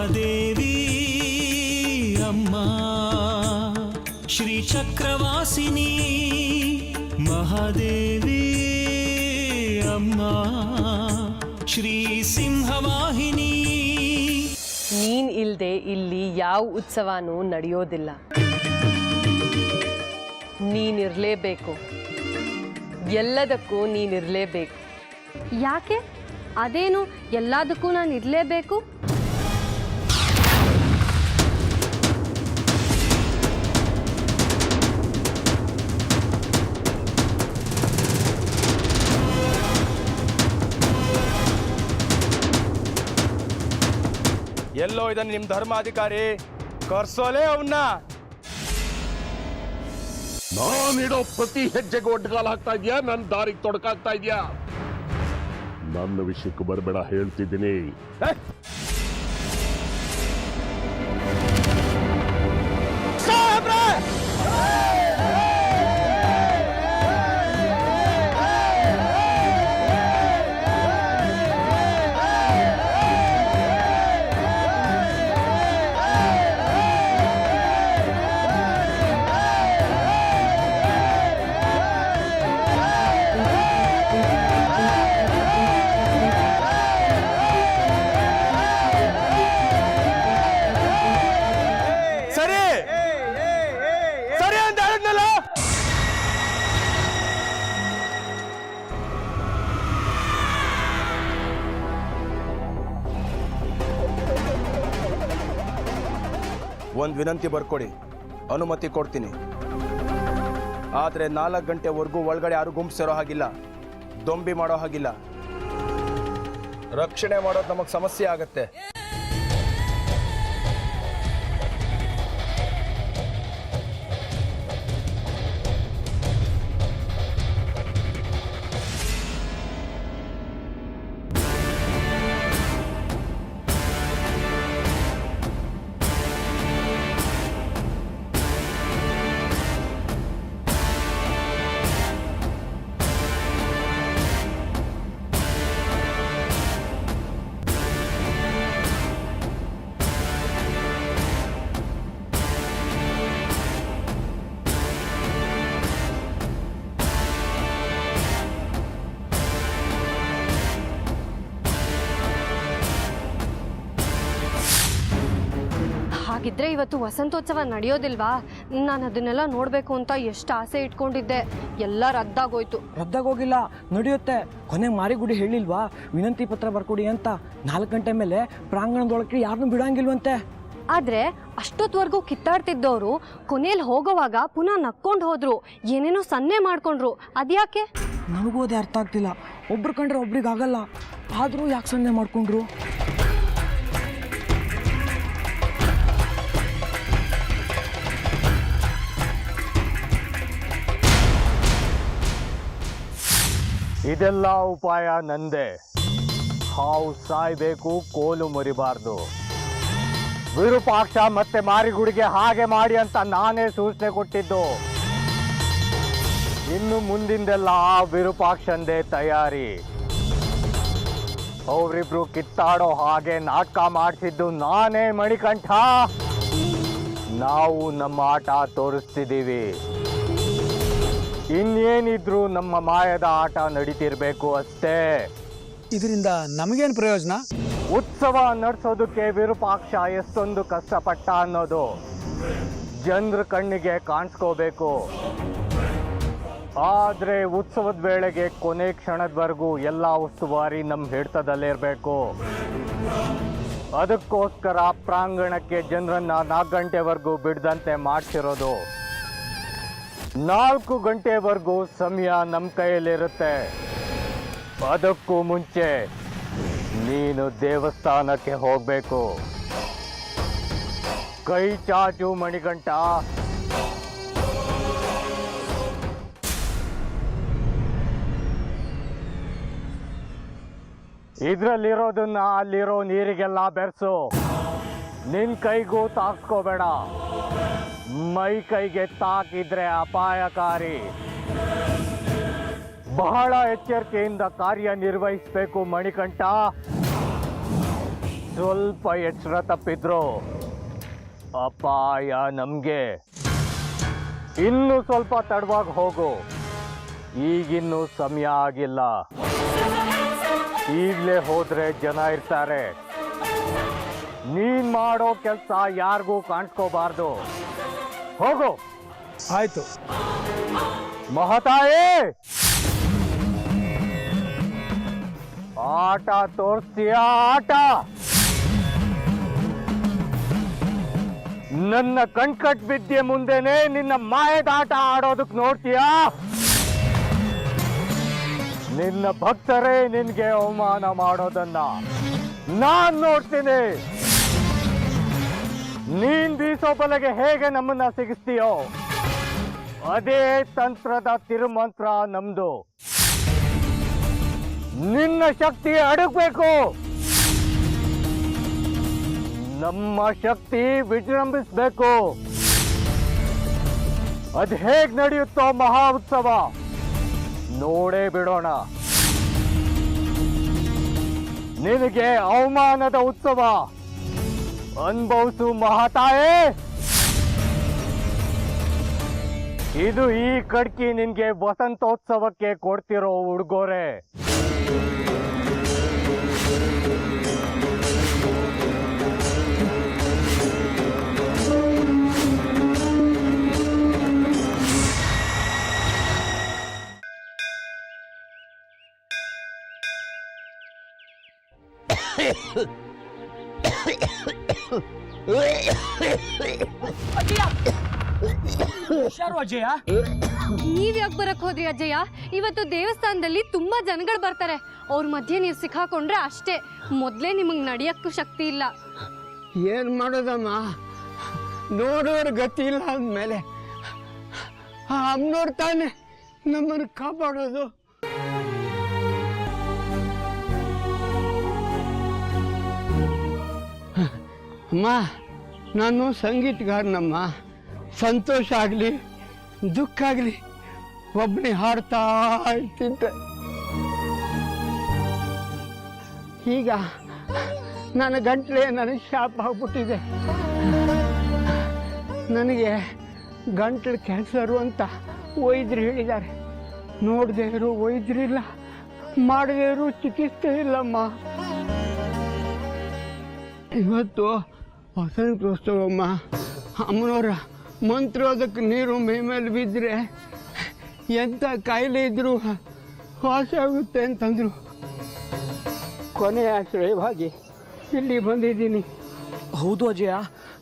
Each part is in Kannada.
ಮಹಾದೇವಿ ಅಮ್ಮ ಶ್ರೀ ಚಕ್ರವಾಸಿನಿ ಮಹಾದೇವಿ ಅಮ್ಮ ಶ್ರೀ ಸಿಂಹವಾಹಿನಿ. ನೀನ್ ಇಲ್ದೆ ಇಲ್ಲಿ ಯಾವ ಉತ್ಸವನೂ ನಡೆಯೋದಿಲ್ಲ. ನೀನಿರ್ಲೇಬೇಕು, ಎಲ್ಲದಕ್ಕೂ ನೀನಿರ್ಲೇಬೇಕು. ಯಾಕೆ? ಅದೇನು ಎಲ್ಲದಕ್ಕೂ ನಾನು ಇರಲೇಬೇಕು? ಎಲ್ಲೋ ಇದನ್ನು ನಿಮ್ಮ ಧರ್ಮಾಧಿಕಾರಿ ಕರ್ಸೋಲೆ ಅವನ್ನ. ನಾನಿಡೋ ಪ್ರತಿ ಹೆಜ್ಜೆಗೆ ಒಡ್ಗಾಲ ಹಾಕ್ತಾ ಇದೆಯಾ, ನನ್ನ ದಾರಿಗೆ ತೊಡಕಾಗ್ತಾ ಇದೆಯಾ? ನನ್ನ ವಿಷಯಕ್ಕೂ ಬರಬೇಡ ಹೇಳ್ತಿದ್ದೀನಿ. ಒಂದು ವಿನಂತಿ ಬರ್ಕೊಡಿ, ಅನುಮತಿ ಕೊಡ್ತೀನಿ. ಆದರೆ 4 ಗಂಟೆವರೆಗೂ ಒಳಗಡೆ ಯಾರು ಗುಂಪು ಸೇರೋ ಹಾಗಿಲ್ಲ, ದೊಂಬಿ ಮಾಡೋ ಹಾಗಿಲ್ಲ. ರಕ್ಷಣೆ ಮಾಡೋದು ನಮಗೆ ಸಮಸ್ಯೆ ಆಗತ್ತೆ. ಹಾಗಿದ್ರೆ ಇವತ್ತು ವಸಂತೋತ್ಸವ ನಡೆಯೋದಿಲ್ವಾ? ನಾನು ಅದನ್ನೆಲ್ಲ ನೋಡಬೇಕು ಅಂತ ಎಷ್ಟು ಆಸೆ ಇಟ್ಕೊಂಡಿದ್ದೆ, ಎಲ್ಲ ರದ್ದಾಗೋಯ್ತು. ರದ್ದಾಗೋಗಿಲ್ಲ, ನಡೆಯುತ್ತೆ. ಕೊನೆಗೆ ಮಾರಿಗುಡಿ ಹೇಳಿಲ್ವಾ ವಿನಂತಿ ಪತ್ರ ಬರ್ಕೊಡಿ ಅಂತ? 4 ಗಂಟೆ ಮೇಲೆ ಪ್ರಾಂಗಣದೊಳಕ್ಕೆ ಯಾರನ್ನೂ ಬಿಡಂಗಿಲ್ವಂತೆ. ಆದರೆ ಅಷ್ಟೊತ್ತವರೆಗೂ ಕಿತ್ತಾಡ್ತಿದ್ದವರು ಕೊನೆಯಲ್ಲಿ ಹೋಗೋವಾಗ ಪುನಃ ನಕ್ಕೊಂಡು ಹೋದ್ರು, ಏನೇನೋ ಸನ್ನೆ ಮಾಡ್ಕೊಂಡ್ರು. ಅದ್ಯಾಕೆ? ನನಗೂ ಅದೇ ಅರ್ಥ ಆಗ್ತಿಲ್ಲ. ಒಬ್ರು ಕಂಡ್ರೆ ಒಬ್ರಿಗಾಗಲ್ಲ, ಆದರೂ ಯಾಕೆ ಸನ್ನೆ ಮಾಡ್ಕೊಂಡ್ರು? ಇದೆಲ್ಲ ಉಪಾಯ ನಂದೆ. ಹಾವು ಸಾಯ್ಬೇಕು, ಕೋಲು ಮುರಿಬಾರ್ದು. ವಿರೂಪಾಕ್ಷ ಮತ್ತೆ ಮಾರಿಗುಡಿಗೆ ಹಾಗೆ ಮಾಡಿ ಅಂತ ನಾನೇ ಸೂಚನೆ ಕೊಟ್ಟಿದ್ದು. ಇನ್ನು ಮುಂದಿಂದೆಲ್ಲ ಆ ವಿರೂಪಾಕ್ಷಂದೇ ತಯಾರಿ. ಅವರಿಬ್ರು ಕಿತ್ತಾಡೋ ಹಾಗೆ ನಾಟಕ ಮಾಡಿಸಿದ್ದು ನಾನೇ ಮಣಿಕಂಠ. ನಾವು ನಮ್ಮ ಆಟ ತೋರಿಸ್ತಿದ್ದೀವಿ. ಇನ್ನೇನಿದ್ರು ನಮ್ಮ ಮಾಯದ ಆಟ ನಡೀತಿರ್ಬೇಕು ಅಷ್ಟೇ. ಇದರಿಂದ ನಮಗೇನು ಪ್ರಯೋಜನ? ಉತ್ಸವ ನಡೆಸೋದಕ್ಕೆ ವಿರೂಪಾಕ್ಷ ಎಷ್ಟೊಂದು ಕಷ್ಟಪಟ್ಟ ಅನ್ನೋದು ಜನರ ಕಣ್ಣಿಗೆ ಕಾಣಿಸ್ಕೋಬೇಕು. ಆದರೆ ಉತ್ಸವದ ವೇಳೆಗೆ ಕೊನೆ ಕ್ಷಣದವರೆಗೂ ಎಲ್ಲ ಉಸ್ತುವಾರಿ ನಮ್ಮ ಹಿಡಿತದಲ್ಲಿರಬೇಕು. ಅದಕ್ಕೋಸ್ಕರ ಪ್ರಾಂಗಣಕ್ಕೆ ಜನರನ್ನ 4 ಗಂಟೆವರೆಗೂ ಬಿಡದಂತೆ ಮಾಡ್ತಿರೋದು. 4 ಗಂಟೆವರೆಗೂ ಸಮಯ ನಮ್ಮ ಕೈಯಲ್ಲಿರುತ್ತೆ. ಅದಕ್ಕೂ ಮುಂಚೆ ನೀನು ದೇವಸ್ಥಾನಕ್ಕೆ ಹೋಗಬೇಕು. ಕೈ ಚಾಚು ಮಣಿಕಂಠ. ಇದರಲ್ಲಿರೋದನ್ನ ಅಲ್ಲಿರೋ ನೀರಿಗೆಲ್ಲ ಬೆರೆಸು. ನಿನ್ನ ಕೈಗೂ ತಾಕ್ಸ್ಕೋಬೇಡ. ಮೈ ಕೈಗೆ ತಾಕಿದ್ರೆ ಅಪಾಯಕಾರಿ. ಬಹಳ ಎಚ್ಚರಿಕೆಯಿಂದ ಕಾರ್ಯನಿರ್ವಹಿಸಬೇಕು ಮಣಿಕಂಠ. ಸ್ವಲ್ಪ ಎಚ್ಚರ ತಪ್ಪಿದ್ರು ಅಪಾಯ ನಮ್ಗೆ. ಇನ್ನು ಸ್ವಲ್ಪ ತಡವಾಗಿ ಹೋಗು, ಈಗಿನ್ನೂ ಸಮಯ ಆಗಿಲ್ಲ. ಈಗಲೇ ಹೋದ್ರೆ ಜನ ಇರ್ತಾರೆ. ನೀನ್ ಮಾಡೋ ಕೆಲಸ ಯಾರಿಗೂ ಕಾಣಿಸ್ಕೋಬಾರ್ದು. ಹೋಗು. ಆಯ್ತು. ಮಹತಾಯೇ, ಆಟ ತೋರಿಸ್ತೀಯಾ? ಆಟ ನನ್ನ ಕಣ್ಕಟ್ ವಿದ್ಯೆ ಮುಂದೆನೆ ನಿನ್ನ ಮಾಯದ ಆಟ ಆಡೋದಕ್ಕೆ ನೋಡ್ತೀಯಾ? ನಿನ್ನ ಭಕ್ತರೇ ನಿನ್ಗೆ ಅವಮಾನ ಮಾಡೋದನ್ನ ನಾನ್ ನೋಡ್ತೀನಿ. ನೀನ್ ಬೀಸೋ ಬಲೆಗೆ ಹೇಗೆ ನಮ್ಮನ್ನ ಸಿಗಿಸ್ತೀಯೋ ಅದೇ ತಂತ್ರದ ತಿರುಮಂತ್ರ ನಮ್ದು. ನಿನ್ನ ಶಕ್ತಿ ಅಡಗಬೇಕು, ನಮ್ಮ ಶಕ್ತಿ ವಿಜೃಂಭಿಸಬೇಕು. ಅದ್ ಹೇಗ್ ನಡೆಯುತ್ತೋ ಮಹಾ ಉತ್ಸವ ನೋಡೇ ಬಿಡೋಣ. ನಿನಗೆ ಅವಮಾನದ ಉತ್ಸವ ಅನುಭವಿಸು ಮಹಾತಾಯೇ. ಇದು ಈ ಕಡ್ಕಿ ನಿನ್ಗೆ ವಸಂತೋತ್ಸವಕ್ಕೆ ಕೊಡ್ತಿರೋ ಉಡುಗೊರೆ. ಹುಷಾರು ಅಜಯ. ನೀವ್ ಯಾಕೆ ಬರಕ್ ಹೋದ್ರಿ ಅಜ್ಜಯ್ಯ? ಇವತ್ತು ದೇವಸ್ಥಾನದಲ್ಲಿ ತುಂಬಾ ಜನಗಳು ಬರ್ತಾರೆ. ಅವ್ರ ಮಧ್ಯೆ ನೀವು ಸಿಕ್ಕಾಕೊಂಡ್ರೆ ಅಷ್ಟೇ. ಮೊದ್ಲೇ ನಿಮಗ್ ನಡಿಯಕ್ಕೂ ಶಕ್ತಿ ಇಲ್ಲ. ಏನು ಮಾಡೋದಮ್ಮ, ನೋಡೋರು ಗತಿ ಇಲ್ಲ ಅಂದಮೇಲೆ ಆ ಅಮ್ಮನವ್ರು ತಾನೆ ನಮ್ಮನ್ನು ಕಾಪಾಡೋದು. ಅಮ್ಮ, ನಾನು ಸಂಗೀತಗಾರನಮ್ಮ. ಸಂತೋಷ ಆಗಲಿ ದುಃಖ ಆಗಲಿ ಒಬ್ಬನೇ ಹಾಡ್ತಾ ಇರ್ತಿದ್ದೆ. ಈಗ ನನ್ನ ಗಂಟ್ಲೆ ನನಗೆ ಶಾಪ್ ಆಗ್ಬಿಟ್ಟಿದೆ. ನನಗೆ ಗಂಟ್ಲು ಕ್ಯಾನ್ಸರು ಅಂತ ವೈದ್ಯರು ಹೇಳಿದ್ದಾರೆ. ನೋಡದೇ ಇರೋ ವೈದ್ಯರಿಲ್ಲ, ಮಾಡದೇ ಇರೋ ಚಿಕಿತ್ಸೆ ಇಲ್ಲಮ್ಮ. ಇವತ್ತು ವಸಂತೋತ್ಸವಮ್ಮ. ಅಮ್ಮನವರ ಮಂತ್ರೋದಕ್ಕೆ ನೀರು ಮೈ ಮೇಲೆ ಬಿದ್ದರೆ ಎಂಥ ಕಾಯಿಲೆ ಇದ್ದರೂ ವಾಸ ಆಗುತ್ತೆ ಅಂತಂದರು. ಕೊನೆಯ ಆಶ್ರಯವಾಗಿ ಇಲ್ಲಿ ಬಂದಿದ್ದೀನಿ. ಹೌದು ಅಜಯ,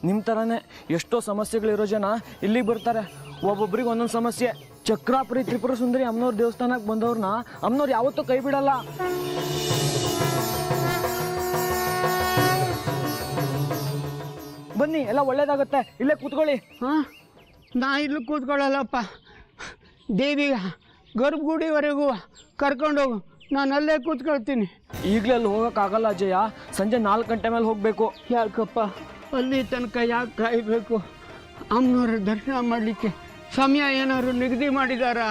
ನಿಮ್ಮ ಥರನೇ ಎಷ್ಟೋ ಸಮಸ್ಯೆಗಳಿರೋ ಜನ ಇಲ್ಲಿಗೆ ಬರ್ತಾರೆ. ಒಬ್ಬೊಬ್ರಿಗೆ ಒಂದೊಂದು ಸಮಸ್ಯೆ. ಚಕ್ರಾಪುರಿ ತ್ರಿಪುರ ಸುಂದರಿ ಅಮ್ಮನವ್ರ ದೇವಸ್ಥಾನಕ್ಕೆ ಬಂದವ್ರನ್ನ ಅಮ್ಮನವ್ರು ಯಾವತ್ತೂ ಕೈ ಬಿಡಲ್ಲ. ಬನ್ನಿ, ಎಲ್ಲ ಒಳ್ಳೇದಾಗುತ್ತೆ. ಇಲ್ಲೇ ಕೂತ್ಕೊಳ್ಳಿ. ಹಾಂ, ನಾ ಇಲ್ಲಿ ಕೂತ್ಕೊಳ್ಳಲ್ಲಪ್ಪ. ದೇವಿಗ ಗರ್ಭಗುಡಿವರೆಗೂ ಕರ್ಕೊಂಡೋಗು, ನಾನು ಅಲ್ಲೇ ಕೂತ್ಕೊಳ್ತೀನಿ. ಈಗಲೇ ಅಲ್ಲಿ ಹೋಗೋಕ್ಕಾಗಲ್ಲ ಅಜಯ, ಸಂಜೆ 4 ಗಂಟೆ ಮೇಲೆ ಹೋಗಬೇಕು. ಯಾಕಪ್ಪ, ಅಲ್ಲಿ ತನಕ ಯಾಕೆ ಕಾಯಬೇಕು? ಅಮ್ಮನವ್ರ ದರ್ಶನ ಮಾಡಲಿಕ್ಕೆ ಸಮಯ ಏನಾದ್ರು ನಿಗದಿ ಮಾಡಿದಾರಾ?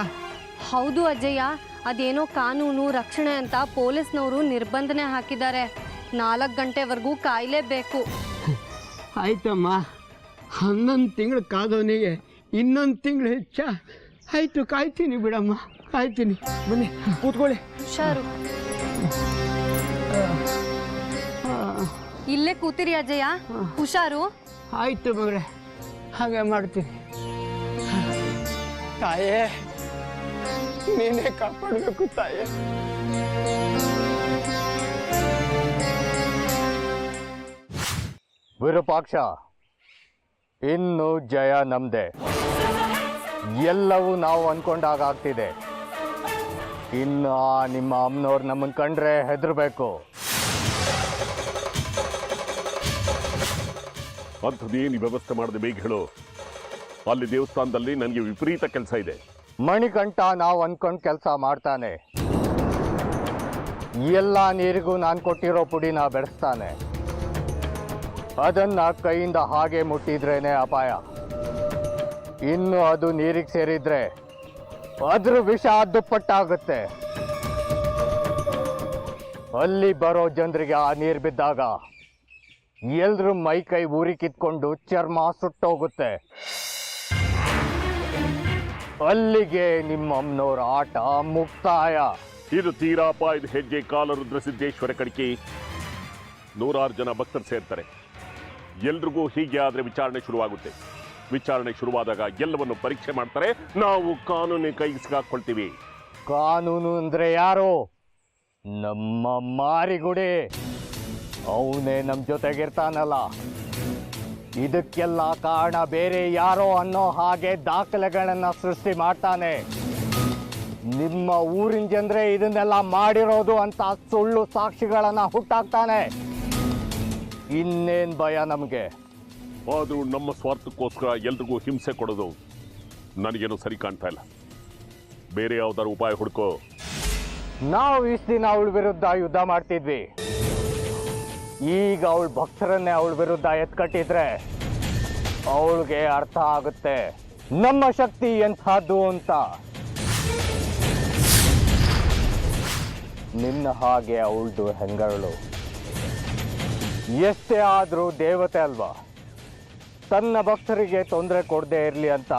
ಹೌದು ಅಜ್ಜಯ್ಯ, ಅದೇನೋ ಕಾನೂನು ರಕ್ಷಣೆ ಅಂತ ಪೊಲೀಸ್ನವರು ನಿರ್ಬಂಧನೆ ಹಾಕಿದ್ದಾರೆ. 4 ಗಂಟೆವರೆಗೂ ಕಾಯಲೇಬೇಕು. ಆಯ್ತಮ್ಮ, 11 ತಿಂಗಳು ಕಾದವನಿಗೆ ಇನ್ನೊಂದು ತಿಂಗಳು ಹೆಚ್ಚ. ಆಯಿತು, ಕಾಯ್ತೀನಿ ಬಿಡಮ್ಮ, ಕಾಯ್ತೀನಿ. ಬನ್ನಿ ಕೂತ್ಕೊಳ್ಳಿ. ಹುಷಾರು. ಇಲ್ಲೇ ಕೂತಿರಿ ಅಜ್ಜಯ್ಯ, ಹುಷಾರು. ಆಯಿತು ಮಗಳೇ, ಹಾಗೆ ಮಾಡ್ತೀನಿ. ತಾಯೇ, ನೀನೇ ಕಾಪಾಡಬೇಕು ತಾಯೇ. ವಿರೂಪಾಕ್ಷ, ಇನ್ನು ಜಯ ನಮ್ದೆ. ಎಲ್ಲವೂ ನಾವು ಅನ್ಕೊಂಡಾಗ ಆಗ್ತಿದೆ. ಇನ್ನು ನಿಮ್ಮ ಅಮ್ಮನವ್ರು ನಮ್ಮನ್ನು ಕಂಡ್ರೆ ಹೆದರ್ಬೇಕು. ಅಂಥದ್ದೇನು ವ್ಯವಸ್ಥೆ ಮಾಡದೆ ಬೇಗ ಹೇಳು. ಅಲ್ಲಿ ದೇವಸ್ಥಾನದಲ್ಲಿ ನನಗೆ ವಿಪರೀತ ಕೆಲಸ ಇದೆ. ಮಣಿಕಂಠ ನಾವು ಅನ್ಕೊಂಡು ಕೆಲಸ ಮಾಡ್ತಾನೆ. ಎಲ್ಲ ನೀರಿಗೂ ನಾನು ಕೊಟ್ಟಿರೋ ಪುಡಿನ ಬೆಳೆಸ್ತಾನೆ. ಅದನ್ನ ಕೈಯಿಂದ ಹಾಗೆ ಮುಟ್ಟಿದ್ರೇನೆ ಅಪಾಯ. ಇನ್ನು ಅದು ನೀರಿಗೆ ಸೇರಿದ್ರೆ ಅದ್ರ ವಿಷ ದುಪ್ಪಟ್ಟಾಗುತ್ತೆ. ಅಲ್ಲಿ ಬರೋ ಜನರಿಗೆ ಆ ನೀರು ಬಿದ್ದಾಗ ಎಲ್ರೂ ಮೈ ಕೈ ಊರಿ ಕಿತ್ಕೊಂಡು ಚರ್ಮ ಸುಟ್ಟೋಗುತ್ತೆ. ಅಲ್ಲಿಗೆ ನಿಮ್ಮ ಅಮ್ಮನವ್ರ ಆಟ ಮುಕ್ತಾಯ. ಇದು ತೀರಾ ಅಪಾಯದ ಹೆಜ್ಜೆ. ಕಾಲರುದ್ರ ಸಿದ್ದೇಶ್ವರ ಕಡೆಗೆ 100 ಜನ ಭಕ್ತರು ಸೇರ್ತಾರೆ. ಎಲ್ರಿಗೂ ಹೀಗೆ ಆದ್ರೆ ವಿಚಾರಣೆ ಶುರುವಾಗುತ್ತೆ. ವಿಚಾರಣೆ ಶುರುವಾದಾಗ ಎಲ್ಲವನ್ನು ಪರೀಕ್ಷೆ ಮಾಡ್ತಾರೆ. ನಾವು ಕಾನೂನಿನ ಕೈಗೆ ಸಿಗಾಕೊಳ್ತೀವಿ. ಕಾನೂನು ಅಂದ್ರೆ ಯಾರು? ನಮ್ಮ ಮಾರಿಗುಡಿ. ಅವನೇ ನಮ್ಮ ಜೊತೆಗಿರ್ತಾನಲ್ಲ. ಇದಕ್ಕೆಲ್ಲ ಕಾರಣ ಬೇರೆ ಯಾರೋ ಅನ್ನೋ ಹಾಗೆ ದಾಖಲೆಗಳನ್ನ ಸೃಷ್ಟಿ ಮಾಡ್ತಾನೆ. ನಿಮ್ಮ ಊರಿನ ಜನರೇ ಇದನ್ನೆಲ್ಲ ಮಾಡಿರೋದು ಅಂತ ಸುಳ್ಳು ಸಾಕ್ಷಿಗಳನ್ನ ಹುಟ್ಟಾಕ್ತಾನೆ. ಇನ್ನೇನ್ ಭಯ ನಮಗೆ? ಆದರೂ ನಮ್ಮ ಸ್ವಾರ್ಥಕ್ಕೋಸ್ಕರ ಎಲ್ರಿಗೂ ಹಿಂಸೆ ಕೊಡೋದು ನನಗೇನು ಸರಿ ಕಾಣ್ತಾ ಇಲ್ಲ. ಬೇರೆ ಯಾವ್ದಾದ್ರು ಉಪಾಯ ಹುಡ್ಕೋ. ನಾವು ಇಷ್ಟು ದಿನ ಅವಳ ವಿರುದ್ಧ ಯುದ್ಧ ಮಾಡ್ತಿದ್ವಿ. ಈಗ ಅವಳ ಭಕ್ತರನ್ನೇ ಅವಳ ವಿರುದ್ಧ ಎತ್ಕಟ್ಟಿದ್ರೆ ಅವಳಿಗೆ ಅರ್ಥ ಆಗುತ್ತೆ ನಮ್ಮ ಶಕ್ತಿ ಎಂಥದ್ದು ಅಂತ. ನಿನ್ನ ಹಾಗೆ ಅವಳದು ಹೆಂಗರಳು. ಎಷ್ಟೇ ಆದರೂ ದೇವತೆ ಅಲ್ವಾ. ತನ್ನ ಭಕ್ತರಿಗೆ ತೊಂದರೆ ಕೊಡದೇ ಇರಲಿ ಅಂತ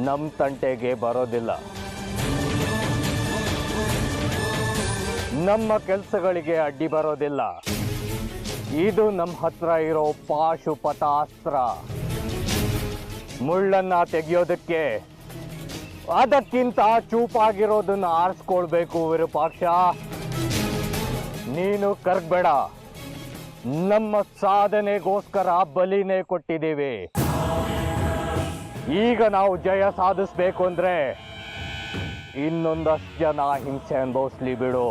ನಮ್ಮ ತಂಟೆಗೆ ಬರೋದಿಲ್ಲ. ನಮ್ಮ ಕೆಲಸಗಳಿಗೆ ಅಡ್ಡಿ ಬರೋದಿಲ್ಲ. ಇದು ನಮ್ಮ ಹತ್ರ ಇರೋ ಪಾಶುಪತಾಸ್ತ್ರ. ಮುಳ್ಳನ್ನ ತೆಗೆಯೋದಕ್ಕೆ ಅದಕ್ಕಿಂತ ಚೂಪಾಗಿರೋದನ್ನ ಆರಿಸ್ಕೊಳ್ಬೇಕು ವಿರೂಪಾಕ್ಷ. ನೀನು ಕರ್ಗಬೇಡ. ನಮ್ಮ ಸಾಧನೆಗೋಸ್ಕರ ಬಲಿನೇ ಕೊಟ್ಟಿದ್ದೀವಿ. ಈಗ ನಾವು ಜಯ ಸಾಧಿಸ್ಬೇಕು ಅಂದ್ರೆ ಇನ್ನೊಂದಷ್ಟು ಜನ ಹಿಂಸೆ ಅನುಭವಿಸ್ಲಿ ಬಿಡು.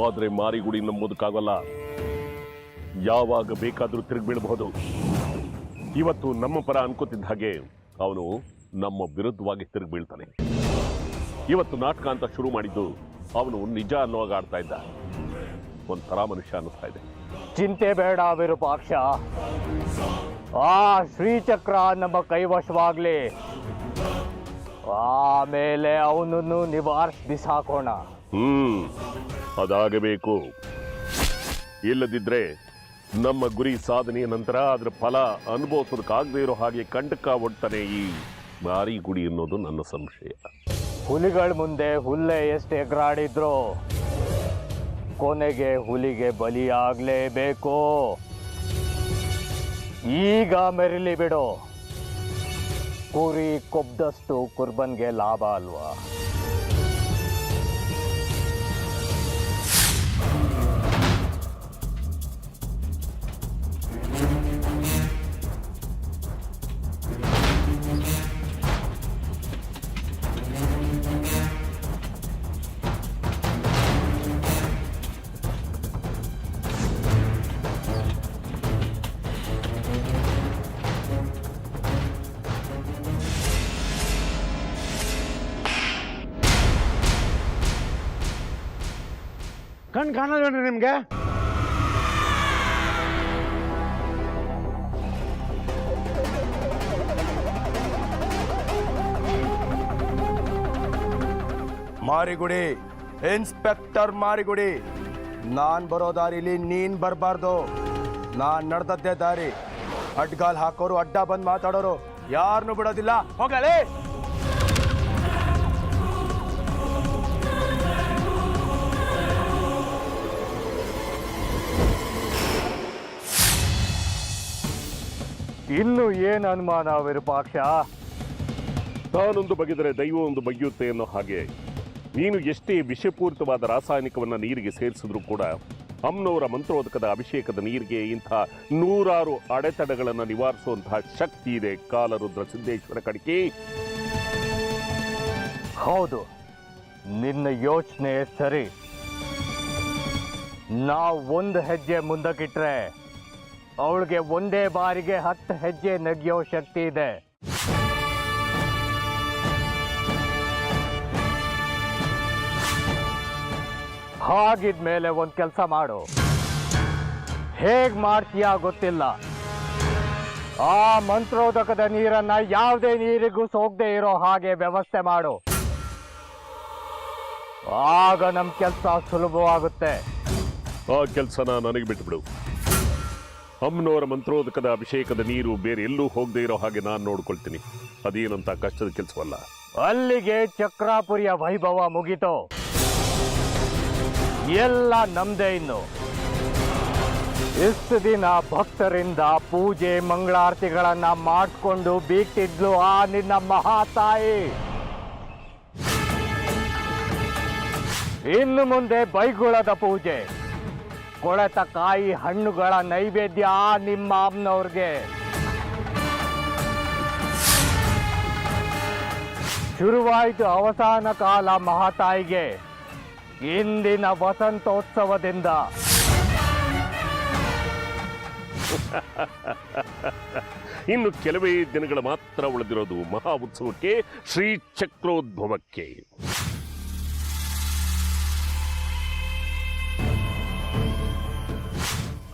ಆದ್ರೆ ಮಾರಿಗುಡಿ ನಂಬೋದಕ್ಕಾಗಲ್ಲ. ಯಾವಾಗ ಬೇಕಾದ್ರೂ ತಿರುಗಿಬೀಳಬಹುದು. ಇವತ್ತು ನಮ್ಮ ಪರ ಅನ್ಕೋತಿದ್ದ ಹಾಗೆ ಅವನು ನಮ್ಮ ವಿರುದ್ಧವಾಗಿ ತಿರುಗಿಬೀಳ್ತಾನೆ. ಇವತ್ತು ನಾಟಕ ಅಂತ ಶುರು ಮಾಡಿದ್ದು ಅವನು ನಿಜ ಅನ್ನುವಾಗ ಆಡ್ತಾ ಇದ್ದ. ಒಂಥರ ಮನುಷ್ಯ ಅನ್ನಿಸ್ತಾ ಇದೆ. ಚಿಂತೆ ಬೇಡ ವಿರೂಪಾಕ್ಷ. ಆ ಶ್ರೀಚಕ್ರ ನಮ್ಮ ಕೈವಶವಾಗ್ಲಿ. ಆಮೇಲೆ ಅವನನ್ನು ನಿವಾರಿಸಿ ಬಿಸಾಕೋಣ. ಅದಾಗಬೇಕು. ಇಲ್ಲದಿದ್ರೆ ನಮ್ಮ ಗುರಿ ಸಾಧನೆಯ ನಂತರ ಅದರ ಫಲ ಅನುಭವಿಸೋದಕ್ಕಾಗದೇ ಇರೋ ಹಾಗೆ ಕಂಟಕ ಒಡ್ತಾನೆ ಈ ಮಾರಿಗುಡಿ ಅನ್ನೋದು ನನ್ನ ಸಂಶಯ. ಹುಲಿಗಳ ಮುಂದೆ ಹುಲ್ಲೆ ಎಷ್ಟು ಎಗರಾಡಿದ್ರು ಕೊನೆಗೆ ಹುಲಿಗೆ ಬಲಿಯಾಗಲೇಬೇಕು. ಈಗ ಮೆರಿಲಿ ಬಿಡು. ಕುರಿ ಕೊಬ್ದಷ್ಟು ಕುರ್ಬನ್ಗೆ ಲಾಭ ಅಲ್ವಾ? ಕಣ್ ಕಾಣೋದ್ರಿ ನಿಮ್ಗೆ? ಮಾರಿಗುಡಿ, ಇನ್ಸ್ಪೆಕ್ಟರ್ ಮಾರಿಗುಡಿ, ನಾನ್ ಬರೋ ದಾರಿಲಿ ನೀನ್ ಬರಬಾರ್ದು. ನಾನ್ ನಡೆದದ್ದೇ ದಾರಿ. ಅಡ್ಗಾಲ್ ಹಾಕೋರು, ಅಡ್ಡ ಬಂದ್ ಮಾತಾಡೋರು ಯಾರನ್ನೂ ಬಿಡೋದಿಲ್ಲ. ಹೋಗಲೇ. ಇನ್ನು ಏನು ಅನುಮಾನ ವಿರೂಪಾಕ್ಷ? ತಾನೊಂದು ಬಗೆದರೆ ದೈವ ಒಂದು ಬಗೆಯುತ್ತೆ ಅನ್ನೋ ಹಾಗೆ ನೀನು ಎಷ್ಟೇ ವಿಷಪೂರಿತವಾದ ರಾಸಾಯನಿಕವನ್ನು ನೀರಿಗೆ ಸೇರಿಸಿದ್ರೂ ಕೂಡ ಅಮ್ಮನವರ ಮಂತ್ರೋದಕದ ಅಭಿಷೇಕದ ನೀರಿಗೆ ಇಂಥ 100 ಅಡೆತಡೆಗಳನ್ನು ನಿವಾರಿಸುವಂತಹ ಶಕ್ತಿ ಇದೆ ಕಾಲರುದ್ರ ಸಿದ್ದೇಶ್ವರ ಕಡೆಗೆ. ಹೌದು, ನಿನ್ನ ಯೋಚನೆ ಸರಿ. ನಾವು ಒಂದು ಹೆಜ್ಜೆ ಮುಂದಕ್ಕಿಟ್ರೆ ಅವಳಿಗೆ ಒಂದೇ ಬಾರಿಗೆ 10 ಹೆಜ್ಜೆ ನಗಿಯೋ ಶಕ್ತಿ ಇದೆ. ಹಾಗಿದ್ಮೇಲೆ ಒಂದು ಕೆಲಸ ಮಾಡು. ಹೇಗ್ ಮಾಡ್ತೀಯಾ ಗೊತ್ತಿಲ್ಲ. ಆ ಮಂತ್ರೋದಕದ ನೀರನ್ನ ಯಾವುದೇ ನೀರಿಗೂ ಸೋಗದೆ ಇರೋ ಹಾಗೆ ವ್ಯವಸ್ಥೆ ಮಾಡು. ಆಗ ನಮ್ಮ ಕೆಲಸ ಸುಲಭವಾಗುತ್ತೆ. ಆ ಕೆಲಸನ ನನಗೆ ಬಿಟ್ಟುಬಿಡು. ಅಮ್ಮನವರ ಮಂತ್ರೋದಕದ ಅಭಿಷೇಕದ ನೀರು ಬೇರೆ ಎಲ್ಲೂ ಹೋಗದೆ ಇರೋ ಹಾಗೆ ನಾನು ನೋಡ್ಕೊಳ್ತೀನಿ. ಅದೇನಂತ ಕಷ್ಟದ ಕೆಲಸವಲ್ಲ. ಅಲ್ಲಿಗೆ ಚಕ್ರಾಪುರಿಯ ವೈಭವ ಮುಗಿತು. ಎಲ್ಲ ನಮ್ದೇ. ಇನ್ನು ಇಷ್ಟು ದಿನ ಭಕ್ತರಿಂದ ಪೂಜೆ ಮಂಗಳಾರತಿಗಳನ್ನ ಮಾಡಿಕೊಂಡು ಬೀಗ್ತಿದ್ಲು ಆ ನಿನ್ನ ಮಹಾತಾಯಿ. ಇನ್ನು ಮುಂದೆ ಬೈಗುಳದ ಪೂಜೆ, ಕೊಳೆತ ಕಾಯಿ ಹಣ್ಣುಗಳ ನೈವೇದ್ಯ ನಿಮ್ಮ ಅಮ್ಮನವ್ರಿಗೆ. ಶುರುವಾಯಿತು ಅವಸಾನ ಕಾಲ ಮಹಾತಾಯಿಗೆ ಇಂದಿನ ವಸಂತೋತ್ಸವದಿಂದ. ಇನ್ನು ಕೆಲವೇ ದಿನಗಳು ಮಾತ್ರ ಉಳಿದಿರೋದು ಮಹಾ ಉತ್ಸವಕ್ಕೆ, ಶ್ರೀ ಚಕ್ರೋದ್ಭವಕ್ಕೆ.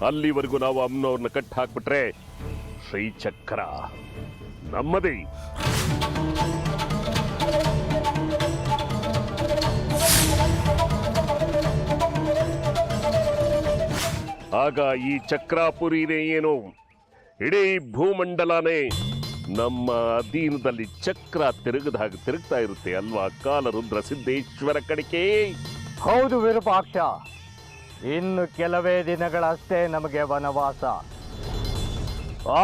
ಅಲ್ಲಿವರೆಗೂ ನಾವು ಅಮ್ಮನವ್ರನ್ನ ಕಟ್ಟಿ ಹಾಕ್ಬಿಟ್ರೆ ಶ್ರೀಚಕ್ರ ನಮ್ಮದೇ. ಆಗ ಈ ಚಕ್ರಾಪುರಿನೇ ಏನು, ಇಡೀ ಭೂಮಂಡಲನೇ ನಮ್ಮ ಅಧೀನದಲ್ಲಿ ಚಕ್ರ ತಿರುಗದ ಹಾಗೆ ತಿರುಗ್ತಾ ಇರುತ್ತೆ ಅಲ್ವಾ ಕಾಲರುದ್ರ ಸಿದ್ದೇಶ್ವರ ಕಡಿಕೆ. ಹೌದು ವಿರೂಪಾಕ್ಷ, ಇನ್ನು ಕೆಲವೇ ದಿನಗಳಷ್ಟೇ ನಮಗೆ ವನವಾಸ.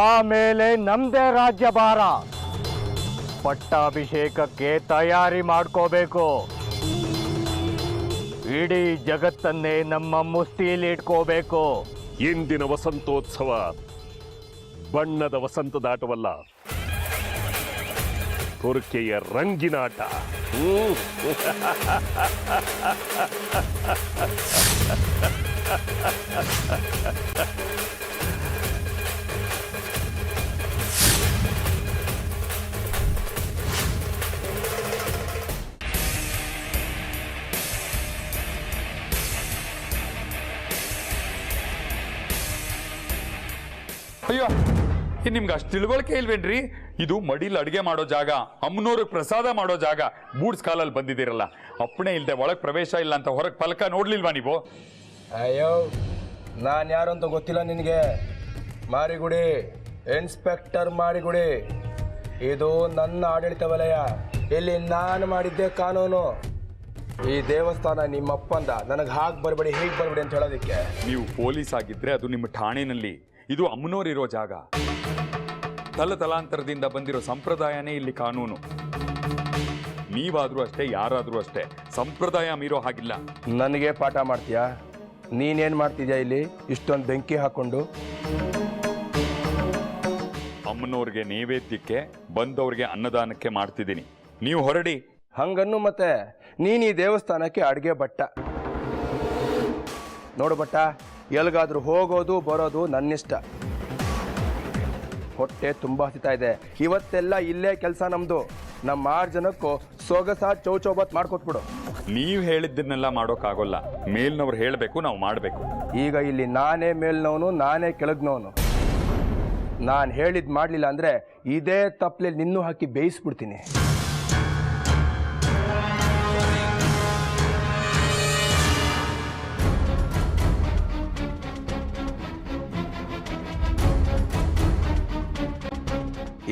ಆಮೇಲೆ ನಮ್ದೇ ರಾಜ್ಯಭಾರ. ಪಟ್ಟಾಭಿಷೇಕಕ್ಕೆ ತಯಾರಿ ಮಾಡ್ಕೋಬೇಕು. ಇಡೀ ಜಗತ್ತನ್ನೇ ನಮ್ಮ ಮುಷ್ಟಿಯಲ್ಲಿ ಇಟ್ಕೋಬೇಕು. ಇಂದಿನ ವಸಂತೋತ್ಸವ ಬಣ್ಣದ ವಸಂತದಾಟವಲ್ಲ, ಕೊರಕೆಯ ರಂಗಿನಾಟ. ಅಯ್ಯೋ, ನಿಮ್ಗೆ ಅಷ್ಟು ತಿಳುವಳಿಕೆ ಇಲ್ವೇನ್ರಿ? ಇದು ಮಡಿಲ್ ಅಡುಗೆ ಮಾಡೋ ಜಾಗ, ಅಮ್ಮನವ್ರಿಗೆ ಪ್ರಸಾದ ಮಾಡೋ ಜಾಗ. ಬೂಡ್ಸ್ ಕಾಲಲ್ಲಿ ಬಂದಿದ್ದೀರಲ್ಲ, ಅಪ್ಪಣೆ ಇಲ್ಲದೆ ಒಳಗೆ ಪ್ರವೇಶ ಇಲ್ಲ ಅಂತ ಹೊರಗೆ ಫಲಕ ನೋಡ್ಲಿಲ್ವಾ ನೀವು? ಅಯ್ಯೋ, ನಾನು ಯಾರು ಅಂತ ಗೊತ್ತಿಲ್ಲ ನಿನಗೆ. ಮಾರಿಗುಡಿ, ಇನ್ಸ್ಪೆಕ್ಟರ್ ಮಾರಿಗುಡಿ. ಇದು ನನ್ನ ಆಡಳಿತ ವಲಯ. ಇಲ್ಲಿ ನಾನು ಮಾಡಿದ್ದೆ ಕಾನೂನು. ಈ ದೇವಸ್ಥಾನ ನಿಮ್ಮಪ್ಪಂದ. ನನಗೆ ಹಾಗೆ ಬರಬೇಡಿ ಹೀಗೆ ಬರಬೇಡಿ ಅಂತ ಹೇಳೋದಕ್ಕೆ. ನೀವು ಪೊಲೀಸ್ ಆಗಿದ್ರೆ ಅದು ನಿಮ್ಮ ಠಾಣೆನಲ್ಲಿ. ಇದು ಅಮ್ಮನವರಿರೋ ಜಾಗ. ತಲಾಂತರದಿಂದ ಬಂದಿರೋ ಸಂಪ್ರದಾಯನೇ ಇಲ್ಲಿ ಕಾನೂನು. ನೀವಾದ್ರೂ ಅಷ್ಟೇ, ಯಾರಾದ್ರೂ ಅಷ್ಟೇ, ಸಂಪ್ರದಾಯ ಮೀರೋ ಹಾಗಿಲ್ಲ. ನನಗೆ ಪಾಠ ಮಾಡ್ತೀಯಾ? ನೀನೇನು ಮಾಡ್ತಿದ್ಯಾ ಇಲ್ಲಿ ಇಷ್ಟೊಂದು ಬೆಂಕಿ ಹಾಕೊಂಡು? ಅಮ್ಮನವ್ರಿಗೆ ನೈವೇದ್ಯಕ್ಕೆ, ಬಂದವ್ರಿಗೆ ಅನ್ನದಾನಕ್ಕೆ ಮಾಡ್ತಿದ್ದೀನಿ. ನೀವು ಹೊರಡಿ. ಹಂಗನ್ನು ಮತ್ತೆ ನೀನು ಈ ದೇವಸ್ಥಾನಕ್ಕೆ ಅಡುಗೆ ಭಟ್ಟ. ನೋಡು ಭಟ್ಟ, ಎಲ್ಗಾದ್ರೂ ಹೋಗೋದು ಬರೋದು ನನ್ನಿಷ್ಟ. ಹೊಟ್ಟೆ ತುಂಬ ಹಸಿತಾ ಇದೆ. ಇವತ್ತೆಲ್ಲ ಇಲ್ಲೇ ಕೆಲಸ ನಮ್ಮದು. ನಮ್ಮ 6 ಜನಕ್ಕೂ ಸೊಗಸ ಚೌಚೌಬತ್ ಮಾಡ್ಕೊಟ್ಬಿಡು. ನೀವು ಹೇಳಿದ್ದನ್ನೆಲ್ಲ ಮಾಡೋಕ್ಕಾಗೋಲ್ಲ. ಮೇಲ್ನವ್ರು ಹೇಳಬೇಕು, ನಾವು ಮಾಡಬೇಕು. ಈಗ ಇಲ್ಲಿ ನಾನೇ ಮೇಲ್ನವನು, ನಾನೇ ಕೆಳಗ್ನವನು. ನಾನು ಹೇಳಿದ್ ಮಾಡಲಿಲ್ಲ ಅಂದರೆ ಇದೇ ತಪ್ಪಲೆ ನಿನ್ನೂ ಹಾಕಿ ಬೇಯಿಸ್ಬಿಡ್ತೀನಿ.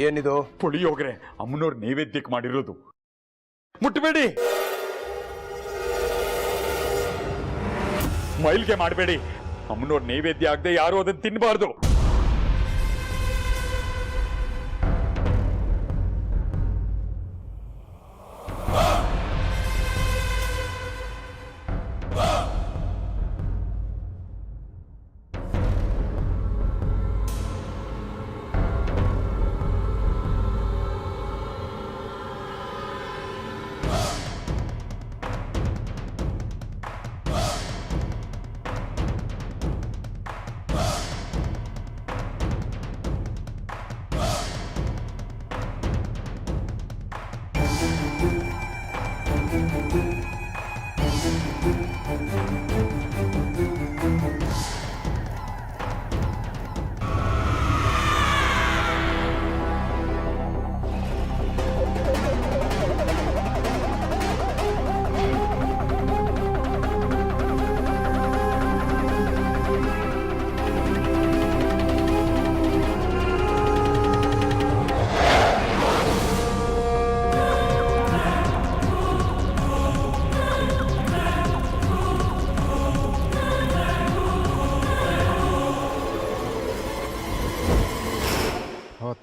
ಏನಿದು? ಪುಳಿಯೋಗರೆ ಅಮ್ಮನವ್ರ ನೈವೇದ್ಯಕ್ಕೆ ಮಾಡಿರೋದು. ಮುಟ್ಟಬೇಡಿ, ಮೈಲ್ಗೆ ಮಾಡಬೇಡಿ. ಅಮ್ಮನವ್ರ ನೈವೇದ್ಯ ಆಗದೆ ಯಾರು ಅದನ್ನು ತಿನ್ನಬಾರ್ದು.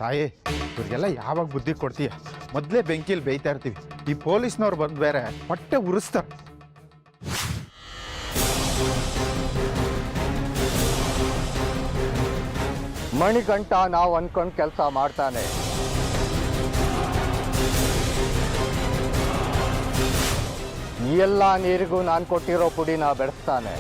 ತಾಯಿ ಇವ್ರಿಗೆಲ್ಲ ಯಾವಾಗ ಬುದ್ಧಿ ಕೊಡ್ತೀಯ? ಮೊದಲೇ ಬೆಂಕಿಯಲ್ಲಿ ಬೇಯ್ತಾ ಇರ್ತೀವಿ, ಈ ಪೊಲೀಸ್ನವ್ರು ಬಂದು ಬೇರೆ ಹೊಟ್ಟೆ ಉರಿಸ್ತಾರೆ. ಮಣಿಕಂಠ ನಾವು ಅನ್ಕೊಂಡು ಕೆಲಸ ಮಾಡ್ತಾನೆ. ಎಲ್ಲ ನೀರಿಗೂ ನಾನು ಕೊಟ್ಟಿರೋ ಪುಡಿನ ಬೆಳೆಸ್ತಾನೆ.